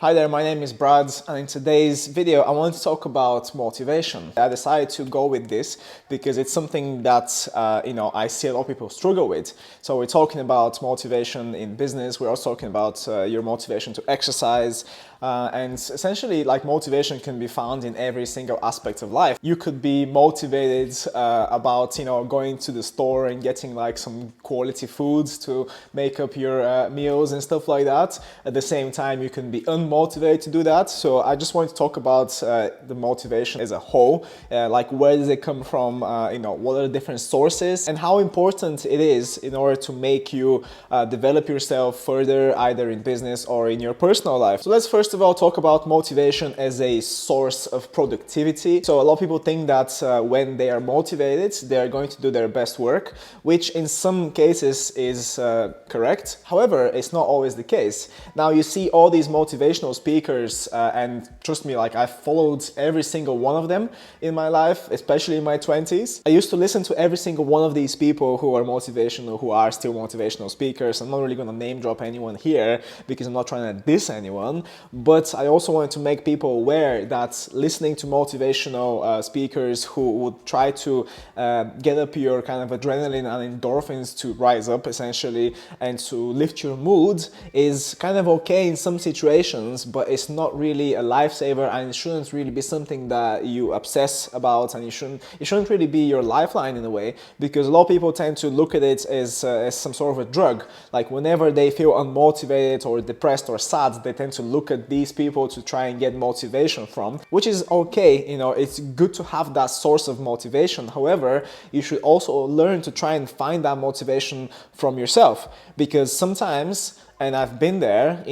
Hi there, my name is Brad, and in today's video I want to talk about motivation. I decided to go with this because it's something that I see a lot of people struggle with. So we're talking about motivation in business, we're also talking about your motivation to exercise, and essentially like motivation can be found in every single aspect of life. You could be motivated about going to the store and getting like some quality foods to make up your meals and stuff like that. At the same time, you can be unmotivated to do that. So I just want to talk about the motivation as a whole, like where does it come from, what are the different sources and how important it is in order to make you develop yourself further either in business or in your personal life. So let's first of all talk about motivation as a source of productivity. So a lot of people think that when they are motivated, they are going to do their best work, which in some cases is correct. However, it's not always the case. Now you see all these motivational speakers and trust me, like I've followed every single one of them in my life, especially in my 20s. I used to listen to every single one of these people who are motivational, who are still motivational speakers. I'm not really going to name drop anyone here because I'm not trying to diss anyone, but I also wanted to make people aware that listening to motivational speakers who would try to get up your kind of adrenaline and endorphins to rise up essentially and to lift your mood is kind of okay in some situations, but it's not really a lifesaver, and it shouldn't really be something that you obsess about, and it shouldn't really be your lifeline in a way, because a lot of people tend to look at it as some sort of a drug. Like whenever they feel unmotivated or depressed or sad, they tend to look at these people to try and get motivation from, which is okay. It's good to have that source of motivation. However, you should also learn to try and find that motivation from yourself, because sometimes, and I've been there,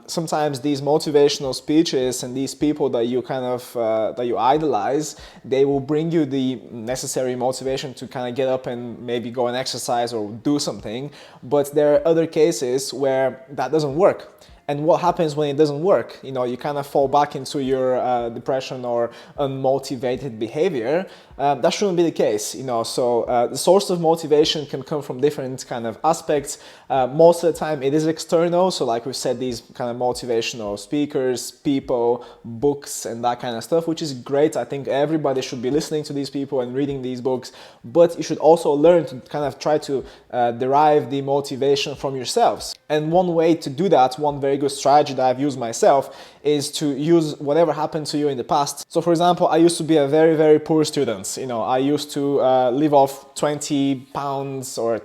sometimes these motivational speeches and these people that you kind of that you idolize, they will bring you the necessary motivation to kind of get up and maybe go and exercise or do something. But there are other cases where that doesn't work. And what happens when it doesn't work? You kind of fall back into your depression or unmotivated behavior. That shouldn't be the case, So the source of motivation can come from different kind of aspects. Most of the time it is external. So like we said, these kind of motivational speakers, people, books, and that kind of stuff, which is great. I think everybody should be listening to these people and reading these books, but you should also learn to kind of try to derive the motivation from yourselves. And one way to do that, one very good strategy that I've used myself, is to use whatever happened to you in the past. So for example, I used to be a very, very poor student. I used to live off 20 pounds or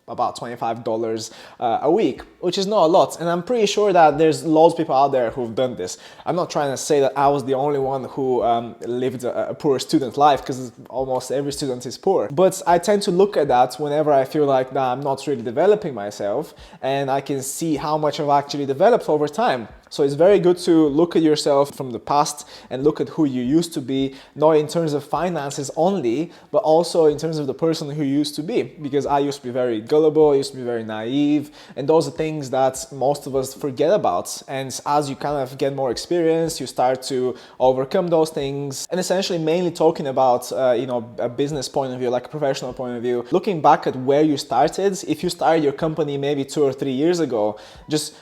about $25 a week, which is not a lot. And I'm pretty sure that there's loads of people out there who've done this. I'm not trying to say that I was the only one who lived a poor student life, because almost every student is poor. But I tend to look at that whenever I feel like that I'm not really developing myself, and I can see how much I've actually developed over time. So it's very good to look at yourself from the past and look at who you used to be, not in terms of finances only, but also in terms of the person who you used to be. Because I used to be very gullible, I used to be very naive, and those are things that most of us forget about. And as you kind of get more experience, you start to overcome those things. And essentially mainly talking about, a business point of view, like a professional point of view, looking back at where you started. If you started your company maybe 2 or 3 years ago, just,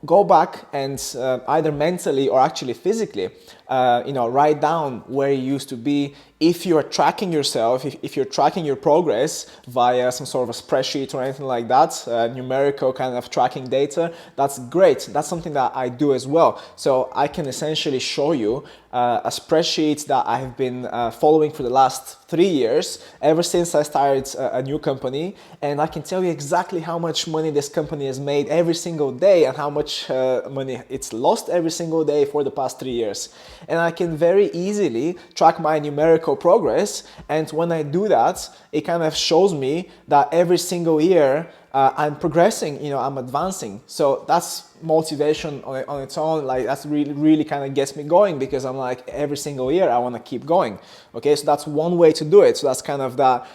go back and either mentally or actually physically, write down where you used to be. If you're tracking yourself, if you're tracking your progress via some sort of a spreadsheet or anything like that, numerical kind of tracking data, that's great. That's something that I do as well. So I can essentially show you a spreadsheet that I have been following for the last 3 years, ever since I started a new company, and I can tell you exactly how much money this company has made every single day and how much money it's lost every single day for the past 3 years. And I can very easily track my numerical progress, and when I do that, it kind of shows me that every single year I'm progressing, I'm advancing. So that's motivation on its own. Like that's really kind of gets me going, because I'm like, every single year I want to keep going. Okay, so that's one way to do it. So that's kind of that,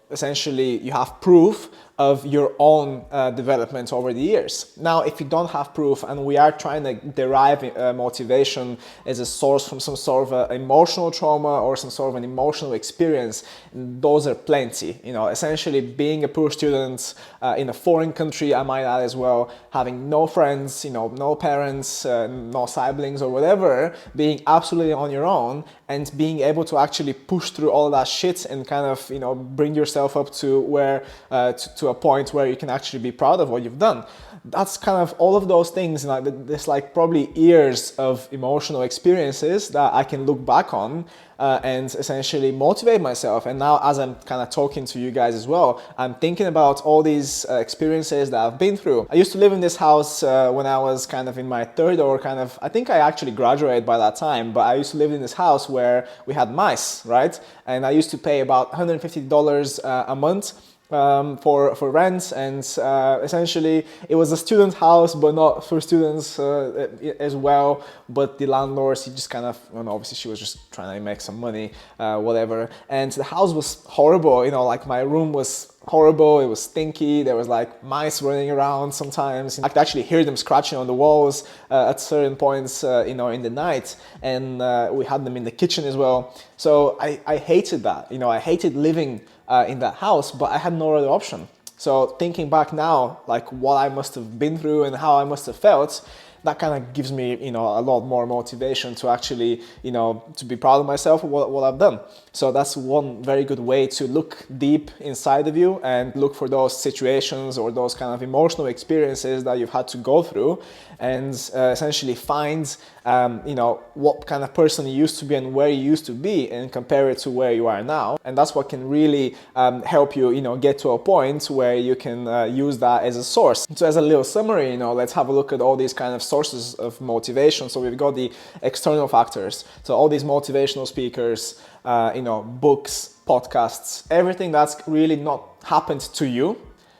essentially you have proof of your own development over the years. Now, if you don't have proof and we are trying to derive motivation as a source from some sort of emotional trauma or some sort of an emotional experience, those are plenty. You know, essentially being a poor student in a foreign country, I might add as well, having no friends, you know, no parents, no siblings or whatever, being absolutely on your own and being able to actually push through all that shit and kind of, you know, bring yourself up to where, to a point where you can actually be proud of what you've done. That's kind of all of those things, you know, there's like probably years of emotional experiences that I can look back on and essentially motivate myself. And now as I'm kind of talking to you guys as well, I'm thinking about all these experiences that I've been through. I used to live in this house when I was kind of in my third or kind of, I think I actually graduated by that time, but I used to live in this house where we had mice, right? And I used to pay about $150 a month for rent, and essentially it was a student house, but not for students as well. But the landlord, he just kind of, well, obviously she was just trying to make some money, whatever. And the house was horrible, you know, like my room was horrible, it was stinky, there was like mice running around sometimes. I could actually hear them scratching on the walls at certain points, you know, in the night. And we had them in the kitchen as well. So I hated that, you know, I hated living in that house, but I had no other option. So thinking back now, like what I must have been through and how I must have felt, that kind of gives me, you know, a lot more motivation to actually, you know, to be proud of myself for what I've done. So that's one very good way to look deep inside of you and look for those situations or those kind of emotional experiences that you've had to go through, and essentially find, you know, what kind of person you used to be and where you used to be, and compare it to where you are now. And that's what can really help you, you know, get to a point where you can use that as a source. So as a little summary, you know, let's have a look at all these kind of sources of motivation. So we've got the external factors. So all these motivational speakers, you know, books, podcasts, everything that's really not happened to you,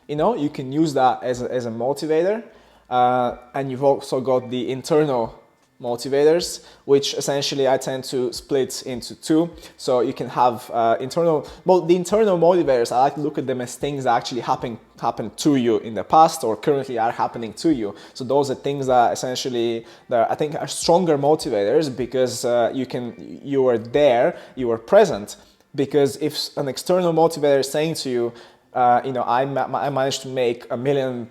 you know, you can use that as a motivator. And you've also got the internal motivators, which essentially I tend to split into two. So you can have internal, well, the internal motivators, I like to look at them as things that actually happened to you in the past or currently are happening to you. So those are things that essentially that I think are stronger motivators, because you were there, you were present. Because if an external motivator is saying to you, you know, I managed to make $1 million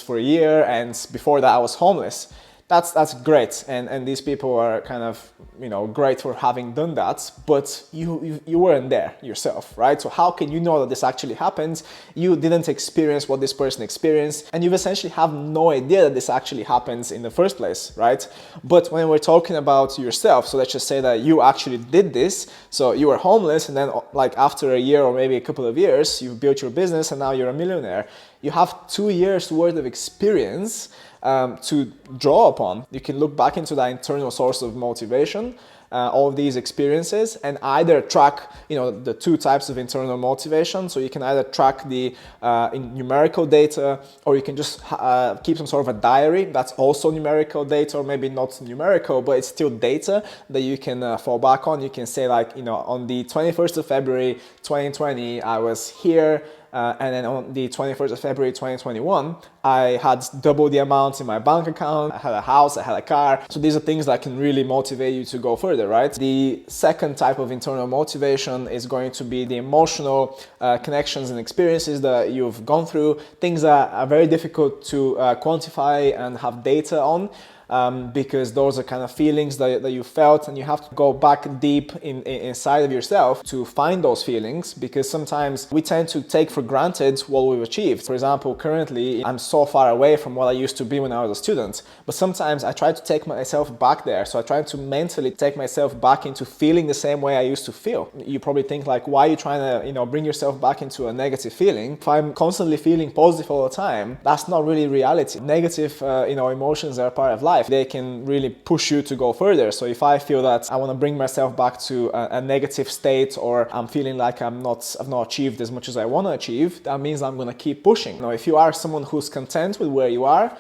for a year, and before that I was homeless. That's great, and these people are kind of, you know, great for having done that, but you weren't there yourself, right? So how can you know that this actually happened? You didn't experience what this person experienced, and you essentially have no idea that this actually happens in the first place, right? But when we're talking about yourself, so let's just say that you actually did this, so you were homeless, and then like after a year or maybe a couple of years, you built your business and now you're a millionaire. You have 2 years worth of experience to draw upon. You can look back into that internal source of motivation, all of these experiences, and either track, you know, the two types of internal motivation. So you can either track the numerical data, or you can just keep some sort of a diary that's also numerical data, or maybe not numerical, but it's still data that you can fall back on. You can say, like, you know, on the 21st of February 2020 I was here, and then on the 21st of February 2021, I had double the amount in my bank account, I had a house, I had a car. So these are things that can really motivate you to go further, right? The second type of internal motivation is going to be the emotional connections and experiences that you've gone through, things that are very difficult to quantify and have data on. Because those are kind of feelings that you felt, and you have to go back deep inside of yourself to find those feelings, because sometimes we tend to take for granted what we've achieved. For example, currently I'm so far away from what I used to be when I was a student, but sometimes I try to take myself back there. So I try to mentally take myself back into feeling the same way I used to feel. You probably think, like, why are you trying to, you know, bring yourself back into a negative feeling? If I'm constantly feeling positive all the time, that's not really reality. Negative, you know, emotions are a part of life. They can really push you to go further. So if I feel that I want to bring myself back to a negative state, or I'm feeling like I've not achieved as much as I want to achieve, that means I'm going to keep pushing. Now, if you are someone who's content with where you are,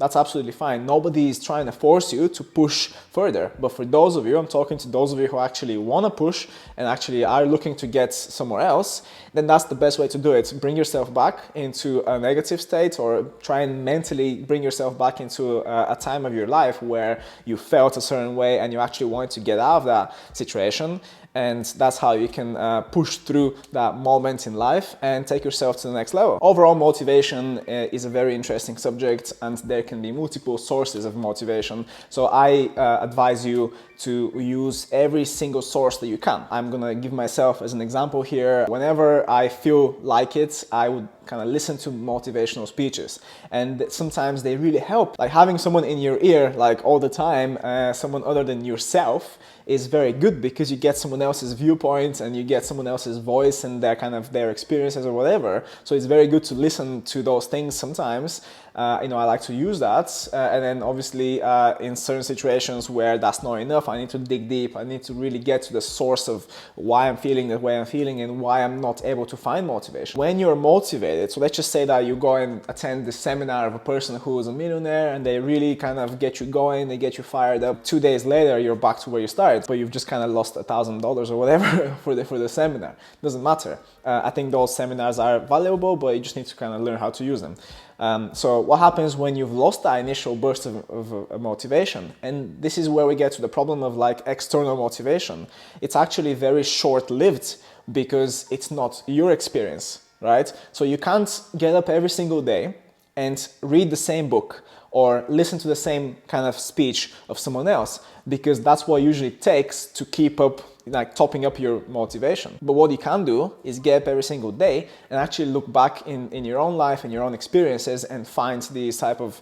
That's absolutely fine. Nobody is trying to force you to push further. But for those of you, I'm talking to those of you who actually want to push and actually are looking to get somewhere else, then that's the best way to do it. Bring yourself back into a negative state, or try and mentally bring yourself back into a time of your life where you felt a certain way and you actually wanted to get out of that situation. And that's how you can push through that moment in life and take yourself to the next level. Overall, motivation is a very interesting subject, and there can be multiple sources of motivation. So I advise you to use every single source that you can. I'm gonna give myself as an example here. Whenever I feel like it, I would kind of listen to motivational speeches, and sometimes they really help. Like having someone in your ear like all the time, someone other than yourself, is very good, because you get someone else's viewpoint and you get someone else's voice and their kind of their experiences or whatever. So it's very good to listen to those things sometimes. I like to use that, and then obviously in certain situations where that's not enough, I need to dig deep. I need to really get to the source of why I'm feeling the way I'm feeling and why I'm not able to find motivation. When you're motivated, so let's just say that you go and attend the seminar of a person who is a millionaire, and they really kind of get you going, they get you fired up. 2 days later, you're back to where you started, but you've just kind of lost $1,000 or whatever for the seminar. Doesn't matter. I think those seminars are valuable, but you just need to kind of learn how to use them. So what happens when you've lost that initial burst of motivation? And this is where we get to the problem of like external motivation. It's actually very short-lived, because it's not your experience, right? So you can't get up every single day and read the same book or listen to the same kind of speech of someone else, because that's what usually it takes to keep up, like topping up your motivation. But what you can do is get up every single day and actually look back in your own life and your own experiences and find these type of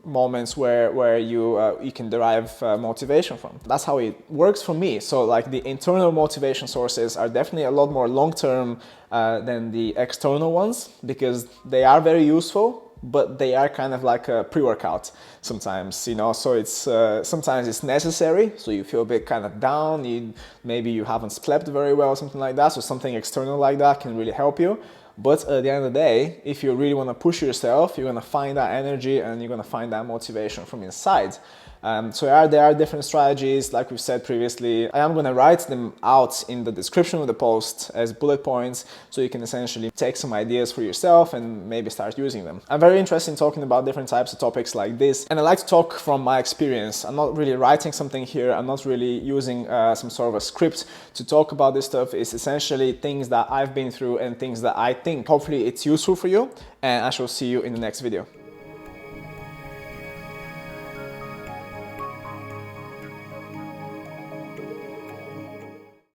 moments where you can derive motivation from. That's how it works for me. So like the internal motivation sources are definitely a lot more long-term than the external ones, because they are very useful, but they are kind of like a pre-workout sometimes, so it's sometimes it's necessary. So you feel a bit kind of down, maybe you haven't slept very well, something like that, so something external like that can really help you. But at the end of the day, if you really want to push yourself, you're going to find that energy and you're going to find that motivation from inside. So there are different strategies, like we've said previously. I am going to write them out in the description of the post as bullet points, so you can essentially take some ideas for yourself and maybe start using them. I'm very interested in talking about different types of topics like this, and I like to talk from my experience. I'm not really writing something here. I'm not really using some sort of a script to talk about this stuff. It's essentially things that I've been through and things that I think hopefully it's useful for you, and I shall see you in the next video.